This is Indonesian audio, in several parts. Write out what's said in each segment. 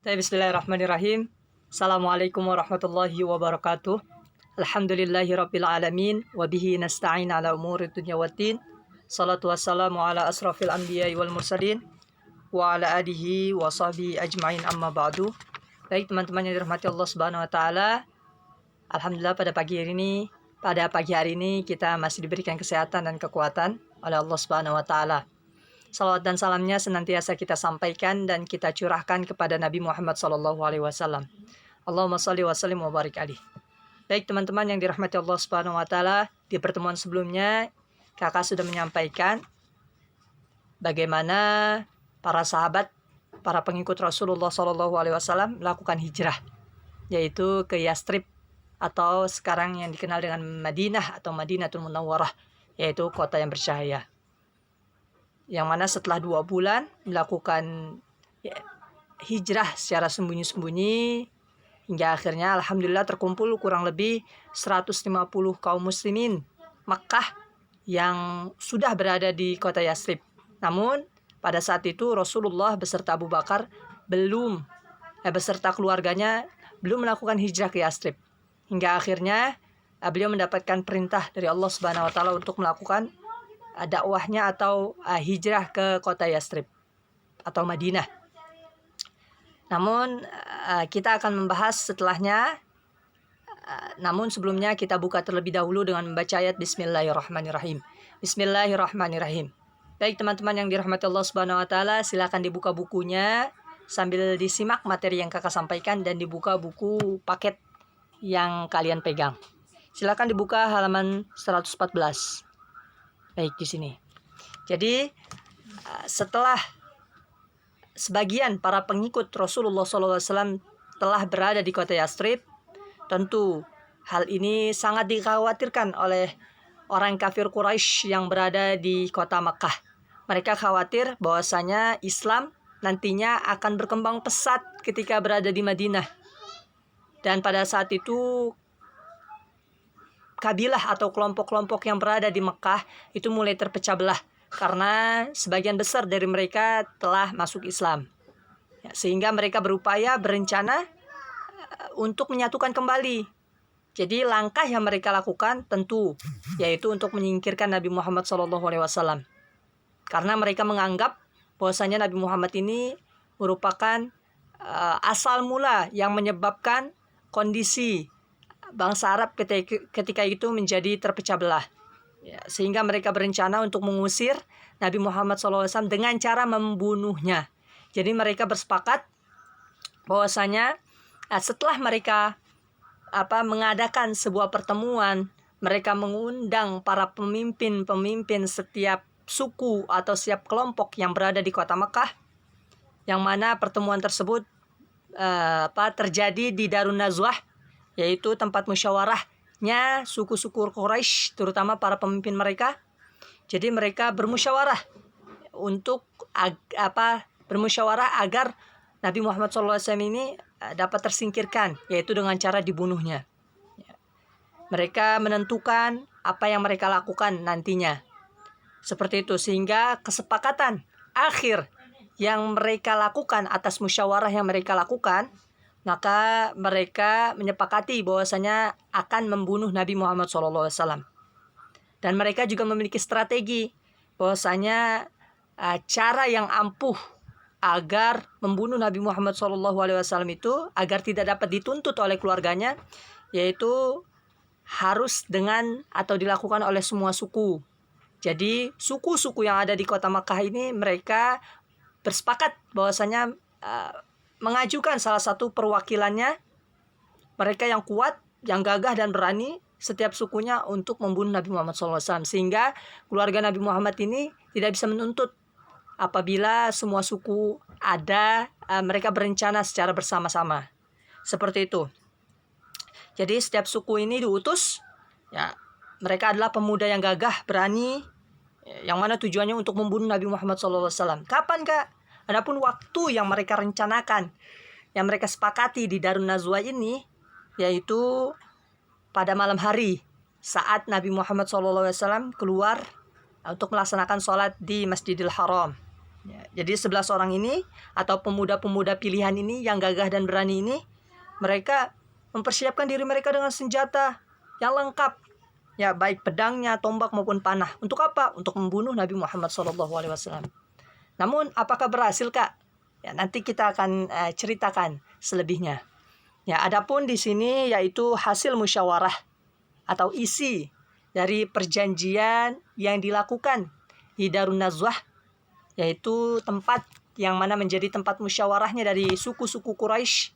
Bismillahirrahmanirrahim. Assalamualaikum warahmatullahi wabarakatuh. Alhamdulillahirabbil alamin wa bihi nasta'in ala umuri dunya waddin. Salatu wassalamu ala asrafil anbiya'i wal mursalin wa ala alihi wa sahbihi ajma'in, amma ba'du. Baik teman-teman yang dirahmati Allah Subhanahu wa taala. Alhamdulillah pada pagi hari ini kita masih diberikan kesehatan dan kekuatan oleh Allah Subhanahu wa taala. Salawat dan salamnya senantiasa kita sampaikan dan kita curahkan kepada Nabi Muhammad SAW. Allahumma salli wa sallim wa barik alaih. Baik teman-teman yang dirahmati Allah Subhanahu wa taala, di pertemuan sebelumnya kakak sudah menyampaikan bagaimana para sahabat, para pengikut Rasulullah SAW melakukan hijrah, yaitu ke Yastrib atau sekarang yang dikenal dengan Madinah atau Madinatul Munawwarah, yaitu kota yang bercahaya. Yang mana setelah 2 bulan melakukan hijrah secara sembunyi-sembunyi, hingga akhirnya alhamdulillah terkumpul kurang lebih 150 kaum muslimin Makkah yang sudah berada di kota Yastrib. Namun pada saat itu Rasulullah beserta Abu Bakar beserta keluarganya belum melakukan hijrah ke Yastrib. Hingga akhirnya beliau mendapatkan perintah dari Allah Subhanahu wa taala untuk melakukan dakwahnya atau hijrah ke kota Yastrib atau Madinah. Namun kita akan membahas setelahnya. Namun sebelumnya kita buka terlebih dahulu dengan membaca ayat Bismillahirrahmanirrahim. Bismillahirrahmanirrahim. Baik teman-teman yang dirahmati Allah Subhanahu wa taala, silakan dibuka bukunya sambil disimak materi yang kakak sampaikan dan dibuka buku paket yang kalian pegang. Silakan dibuka halaman 114. Baik, di sini. Jadi setelah sebagian para pengikut Rasulullah SAW telah berada di kota Yastrib, tentu hal ini sangat dikhawatirkan oleh orang kafir Quraisy yang berada di kota Makkah. Mereka khawatir bahwasanya Islam nantinya akan berkembang pesat ketika berada di Madinah. Dan pada saat itu kabilah atau kelompok-kelompok yang berada di Mekah itu mulai terpecah belah karena sebagian besar dari mereka telah masuk Islam. Sehingga mereka berencana untuk menyatukan kembali. Jadi langkah yang mereka lakukan tentu yaitu untuk menyingkirkan Nabi Muhammad SAW. Karena mereka menganggap bahwasanya Nabi Muhammad ini merupakan asal mula yang menyebabkan kondisi bangsa Arab ketika itu menjadi terpecah belah. Sehingga mereka berencana untuk mengusir Nabi Muhammad SAW dengan cara membunuhnya. Jadi mereka bersepakat bahwasanya setelah mereka mengadakan sebuah pertemuan, mereka mengundang para pemimpin setiap suku atau setiap kelompok yang berada di kota Mekah, yang mana pertemuan tersebut terjadi di Darun Nazwah, yaitu tempat musyawarahnya suku-suku Quraisy, terutama para pemimpin mereka. Jadi mereka bermusyawarah untuk agar Nabi Muhammad SAW ini dapat tersingkirkan, yaitu dengan cara dibunuhnya. Mereka menentukan apa yang mereka lakukan nantinya. Seperti itu, sehingga kesepakatan akhir yang mereka lakukan atas musyawarah yang mereka lakukan, maka mereka menyepakati bahwasanya akan membunuh Nabi Muhammad SAW. Dan mereka juga memiliki strategi bahwasanya cara yang ampuh agar membunuh Nabi Muhammad SAW itu agar tidak dapat dituntut oleh keluarganya, yaitu harus dengan atau dilakukan oleh semua suku. Jadi suku-suku yang ada di kota Makkah ini mereka bersepakat bahwasanya mengajukan salah satu perwakilannya, mereka yang kuat, yang gagah dan berani setiap sukunya untuk membunuh Nabi Muhammad SAW. Sehingga keluarga Nabi Muhammad ini tidak bisa menuntut apabila semua suku mereka berencana secara bersama-sama. Seperti itu. Jadi setiap suku ini diutus, mereka adalah pemuda yang gagah, berani, yang mana tujuannya untuk membunuh Nabi Muhammad SAW. Kapan kak? Adapun waktu yang mereka rencanakan, yang mereka sepakati di Darun Nazwa ini, yaitu pada malam hari saat Nabi Muhammad SAW keluar untuk melaksanakan sholat di Masjidil Haram, Ya, jadi 11 orang ini atau pemuda-pemuda pilihan ini yang gagah dan berani ini, mereka mempersiapkan diri mereka dengan senjata yang lengkap. Ya, baik pedangnya, tombak maupun panah. Untuk apa? Untuk membunuh Nabi Muhammad SAW. Namun apakah berhasil, Kak? Ya, nanti kita akan ceritakan selebihnya. Ya, adapun di sini yaitu hasil musyawarah atau isi dari perjanjian yang dilakukan di Darun Nazwah, yaitu tempat yang mana menjadi tempat musyawarahnya dari suku-suku Quraisy.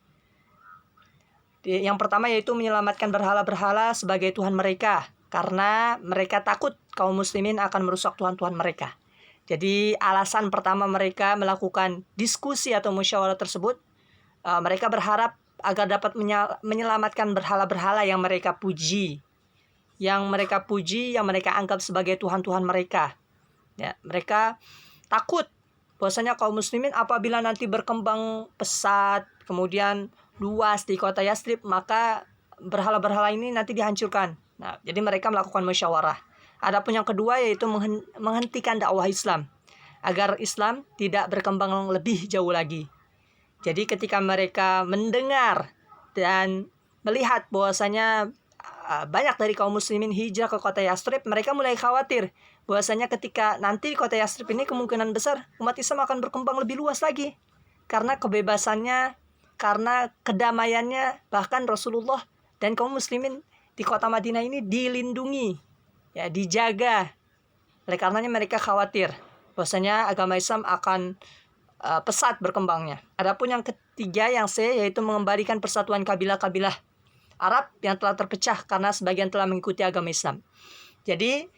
Yang pertama yaitu menyelamatkan berhala-berhala sebagai Tuhan mereka, karena mereka takut kaum muslimin akan merusak Tuhan-Tuhan mereka. Jadi alasan pertama mereka melakukan diskusi atau musyawarah tersebut, mereka berharap agar dapat menyelamatkan berhala-berhala yang mereka puji, yang mereka anggap sebagai Tuhan-Tuhan mereka. Ya, mereka takut bahwasanya kaum muslimin apabila nanti berkembang pesat, kemudian luas di kota Yastrib, maka berhala-berhala ini nanti dihancurkan. Nah, jadi mereka melakukan musyawarah. Adapun yang kedua yaitu menghentikan dakwah Islam, agar Islam tidak berkembang lebih jauh lagi. Jadi ketika mereka mendengar dan melihat bahwasanya banyak dari kaum muslimin hijrah ke kota Yastrib, mereka mulai khawatir bahwasanya ketika nanti di kota Yastrib ini kemungkinan besar umat Islam akan berkembang lebih luas lagi, karena kebebasannya, karena kedamaiannya, bahkan Rasulullah dan kaum muslimin di kota Madinah ini dilindungi, ya, dijaga. Oleh karenanya mereka khawatir bahwasanya agama Islam akan pesat berkembangnya. Adapun yang ketiga, yang C, yaitu mengembalikan persatuan kabilah-kabilah Arab yang telah terpecah karena sebagian telah mengikuti agama Islam. Jadi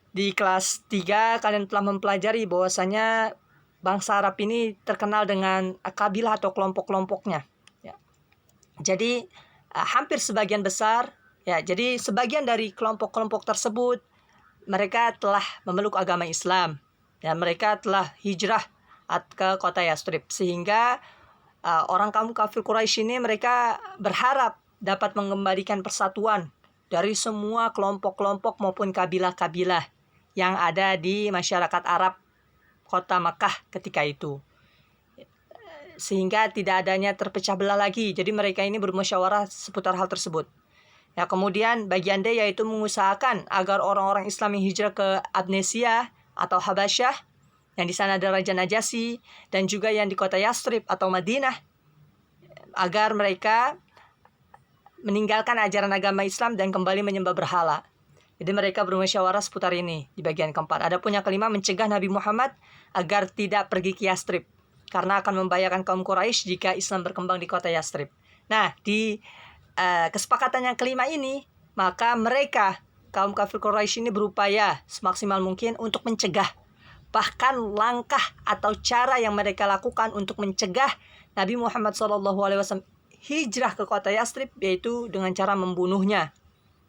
di kelas 3 kalian telah mempelajari bahwasanya bangsa Arab ini terkenal dengan kabilah atau kelompok-kelompoknya. Ya. Jadi hampir sebagian besar, ya, jadi sebagian dari kelompok-kelompok tersebut mereka telah memeluk agama Islam dan mereka telah hijrah ke kota Yastrib, sehingga orang kaum kafir Quraisy ini mereka berharap dapat mengembalikan persatuan dari semua kelompok-kelompok maupun kabilah-kabilah yang ada di masyarakat Arab kota Makkah ketika itu, sehingga tidak adanya terpecah belah lagi. Jadi mereka ini bermusyawarah seputar hal tersebut. Ya, kemudian bagian D yaitu mengusahakan agar orang-orang Islam yang hijrah ke Abnesia atau Habasyah, yang di sana ada Raja Najasyi, dan juga yang di kota Yastrib atau Madinah, agar mereka meninggalkan ajaran agama Islam dan kembali menyembah berhala. Jadi mereka bermusyawarah seputar ini di bagian keempat. Adapun yang kelima, mencegah Nabi Muhammad agar tidak pergi ke Yastrib, karena akan membahayakan kaum Quraisy jika Islam berkembang di kota Yastrib. Nah, di kesepakatan yang kelima ini, maka mereka kaum kafir Quraisy ini berupaya semaksimal mungkin untuk mencegah. Bahkan langkah atau cara yang mereka lakukan untuk mencegah Nabi Muhammad SAW hijrah ke kota Yastrib yaitu dengan cara membunuhnya,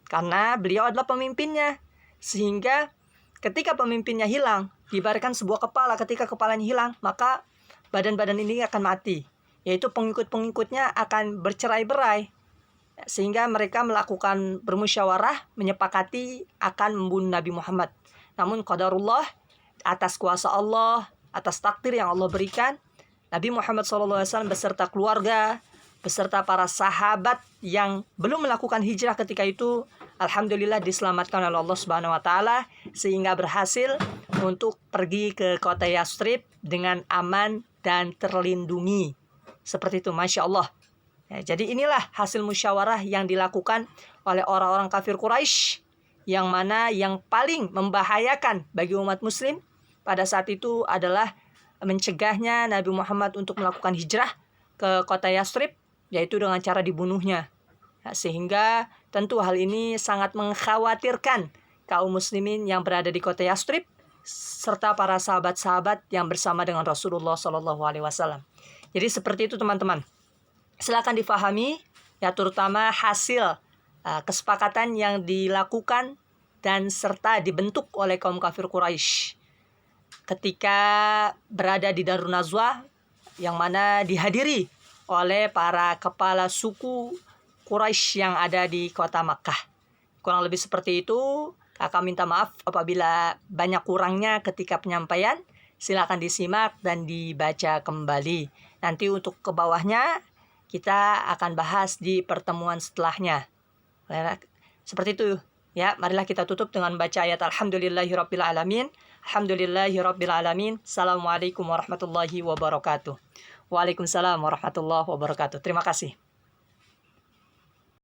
karena beliau adalah pemimpinnya. Sehingga ketika pemimpinnya hilang, diibaratkan sebuah kepala, ketika kepalanya hilang, maka badan-badan ini akan mati, yaitu pengikut-pengikutnya akan bercerai-berai. Sehingga mereka melakukan bermusyawarah, menyepakati akan membunuh Nabi Muhammad. Namun qadarullah, atas kuasa Allah, atas takdir yang Allah berikan, Nabi Muhammad SAW beserta keluarga, beserta para sahabat yang belum melakukan hijrah ketika itu, alhamdulillah diselamatkan oleh Allah Subhanahu wa taala, sehingga berhasil untuk pergi ke kota Yastrib dengan aman dan terlindungi. Seperti itu, Masya Allah. Ya, jadi inilah hasil musyawarah yang dilakukan oleh orang-orang kafir Quraisy, yang mana yang paling membahayakan bagi umat muslim pada saat itu adalah mencegahnya Nabi Muhammad untuk melakukan hijrah ke kota Yastrib, yaitu dengan cara dibunuhnya. Ya, sehingga tentu hal ini sangat mengkhawatirkan kaum muslimin yang berada di kota Yastrib serta para sahabat-sahabat yang bersama dengan Rasulullah SAW. Jadi seperti itu teman-teman. Silakan difahami, ya, terutama hasil kesepakatan yang dilakukan dan serta dibentuk oleh kaum kafir Quraisy ketika berada di Darun Nazwah, yang mana dihadiri oleh para kepala suku Quraisy yang ada di kota Makkah. Kurang lebih seperti itu. Kakak minta maaf apabila banyak kurangnya ketika penyampaian, silakan disimak dan dibaca kembali. Nanti untuk ke bawahnya kita akan bahas di pertemuan setelahnya. Seperti itu ya. Marilah kita tutup dengan baca ayat Alhamdulillahirabbil alamin. Alhamdulillahirabbil alamin. Assalamualaikum warahmatullahi wabarakatuh. Waalaikumsalam warahmatullahi wabarakatuh. Terima kasih.